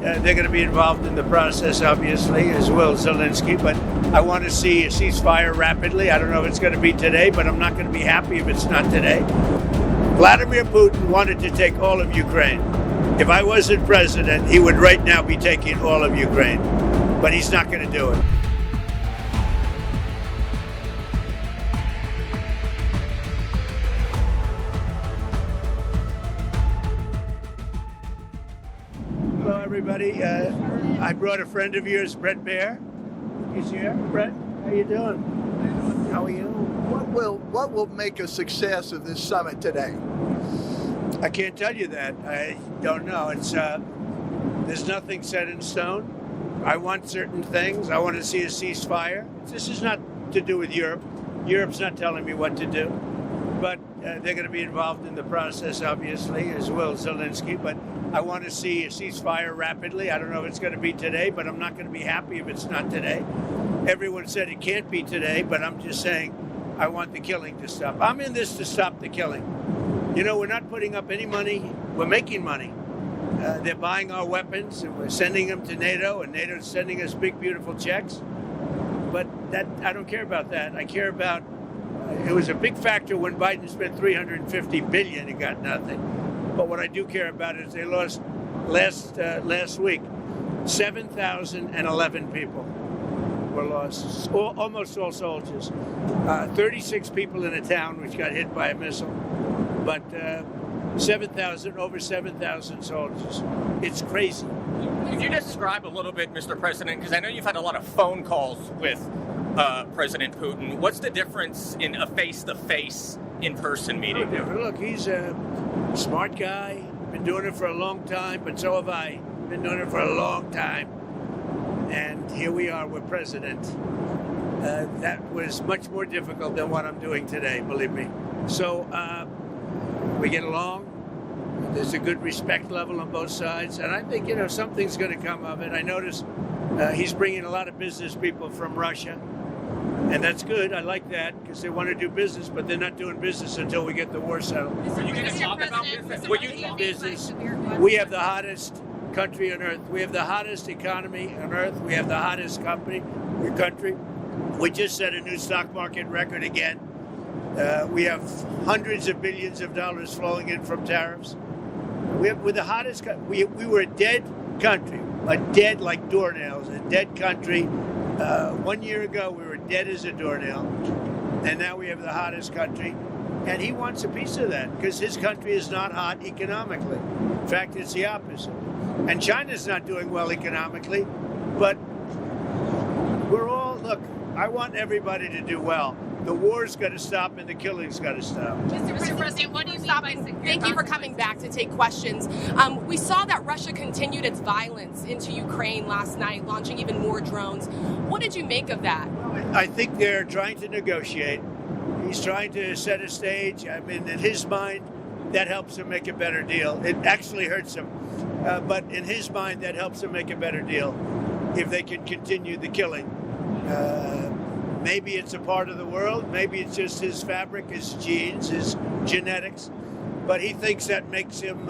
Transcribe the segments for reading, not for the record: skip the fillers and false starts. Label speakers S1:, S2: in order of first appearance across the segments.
S1: they're going to be involved in the process, obviously, as will Zelensky. But I want to see a ceasefire rapidly. I don't know if it's going to be today, but I'm not going to be happy if it's not today. Vladimir Putin wanted to take all of Ukraine. If I wasn't president, he would right now be taking all of Ukraine. But he's not going to do it. Hello, everybody. I brought a friend of yours, Brett Baer. He's here. Brett, how you doing? How are you?
S2: What will make a success of this summit today?
S1: I can't tell you that. I don't know. It's there's nothing set in stone. I want certain things. I want to see a ceasefire. This is not to do with Europe. Europe's not telling me what to do. But they're going to be involved in the process, obviously, as will Zelensky. But I want to see a ceasefire rapidly. I don't know if it's going to be today, but I'm not going to be happy if it's not today. Everyone said it can't be today, but I'm just saying I want the killing to stop. I'm in this to stop the killing. You know, we're not putting up any money. We're making money. They're buying our weapons, and we're sending them to NATO, and NATO's sending us big, beautiful checks. But that I don't care about that. I care about it was a big factor when Biden spent $350 billion and got nothing. But what I do care about is they lost last week 7,011 people were lost, almost all soldiers. 36 people in a town which got hit by a missile, but over 7,000 soldiers. It's crazy.
S3: Could you describe a little bit, Mr. President, because I know you've had a lot of phone calls with President Putin. What's the difference in a face-to-face, in-person meeting?
S1: Look, he's a smart guy, been doing it for a long time, but so have I. Been doing it for a long time. And here we are, we're president. That was much more difficult than what I'm doing today, believe me. So we get along. There's a good respect level on both sides. And I think, something's going to come of it. I noticed he's bringing a lot of business people from Russia. And that's good. I like that because they want to do business, but they're not doing business until we get the war settled.
S3: Are you going to talk about business?
S1: We have the hottest country on earth. We have the hottest economy on earth. We have the hottest country. We just set a new stock market record again. We have hundreds of billions of dollars flowing in from tariffs. We're the hottest. We were a dead country, dead like doornails, a dead country. 1 year ago, we were dead as a doornail, and now we have the hottest country. And he wants a piece of that because his country is not hot economically. In fact, it's the opposite. And China's not doing well economically, but look, I want everybody to do well. The war's got to stop and the killing's got to stop.
S4: Mr. President, what do you stop? Thank you for coming back to take questions. We saw that Russia continued its violence into Ukraine last night, launching even more drones. What did you make of that?
S1: I think they're trying to negotiate. He's trying to set a stage. I mean, in his mind, that helps him make a better deal. It actually hurts him. But in his mind, that helps him make a better deal if they can continue the killing. Maybe it's a part of the world. Maybe it's just his fabric, his genes, his genetics. But he thinks that makes him,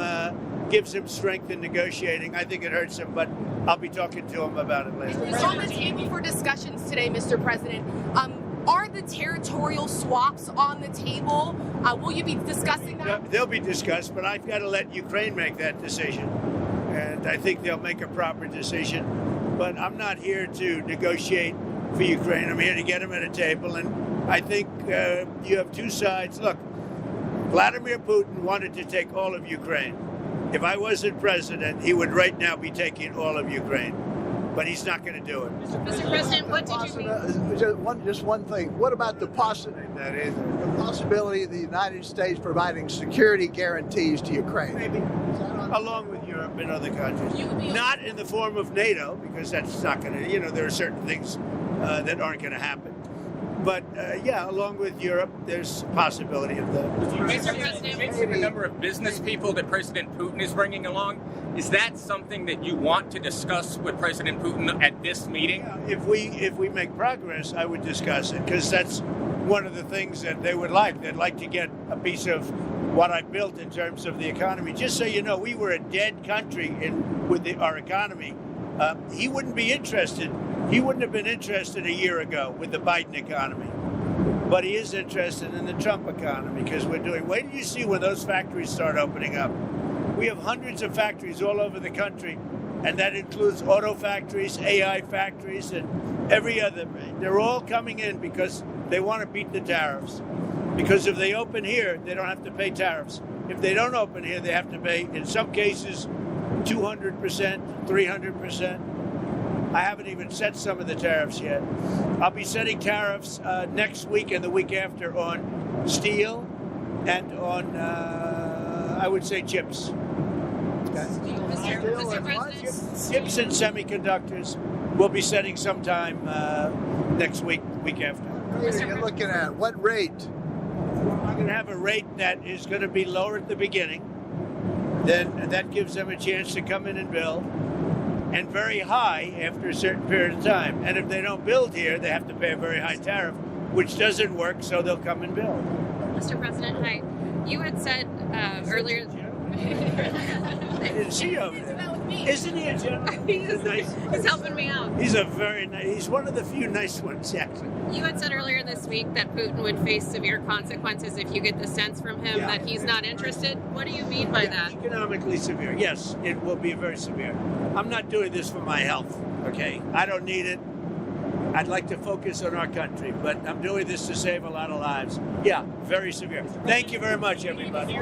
S1: gives him strength in negotiating. I think it hurts him, but I'll be talking to him about it later.
S4: It's on the table for discussions today, Mr. President. Are the territorial swaps on the table? Will you be discussing that?
S1: They'll be discussed, but I've got to let Ukraine make that decision. And I think they'll make a proper decision. But I'm not here to negotiate for Ukraine. I'm here to get them at a table. And I think you have two sides. Look, Vladimir Putin wanted to take all of Ukraine. If I wasn't president, he would right now be taking all of Ukraine. But he's not going to do it.
S4: Mr. President, what did you mean?
S2: Just one thing. What about the possibility of the United States providing security guarantees to Ukraine?
S1: Maybe. Along with Europe and other countries. Not in the form of NATO, because that's not going to, there are certain things that aren't going to happen. But, along with Europe, there's a possibility of that.
S3: Mr. President, you mentioned the number of business people that President Putin is bringing along. Is that something that you want to discuss with President Putin at this meeting?
S1: Yeah, if we make progress, I would discuss it, because that's one of the things that they would like. They'd like to get a piece of what I built in terms of the economy. Just so you know, we were a dead country in with our economy. He wouldn't be interested. He wouldn't have been interested a year ago with the Biden economy. But he is interested in the Trump economy because we're doing. Wait till you see when those factories start opening up. We have hundreds of factories all over the country, and that includes auto factories, AI factories, and every other. They're all coming in because they want to beat the tariffs. Because if they open here, they don't have to pay tariffs. If they don't open here, they have to pay, in some cases, 200%, 300%. I haven't even set some of the tariffs yet. I'll be setting tariffs next week and the week after on steel and on, I would say, chips. Chips and semiconductors we'll be setting sometime next week, week after.
S2: What are you looking at? What rate?
S1: I'm going to have a rate that is going to be lower at the beginning. Then that gives them a chance to come in and build. And very high after a certain period of time. And if they don't build here, they have to pay a very high tariff, which doesn't work, so they'll come and build.
S5: Mr. President, hi. You had said earlier...
S1: I didn't see you over there. Isn't he a gentleman?
S5: He's helping me out.
S1: He's a very nice, he's one of the few nice ones, actually.
S5: You had said earlier this week that Putin would face severe consequences if you get the sense from him that he's not interested. What do you mean by that?
S1: Economically severe. Yes, it will be very severe. I'm not doing this for my health, okay? I don't need it. I'd like to focus on our country, but I'm doing this to save a lot of lives. Yeah, very severe. Thank you very much, everybody.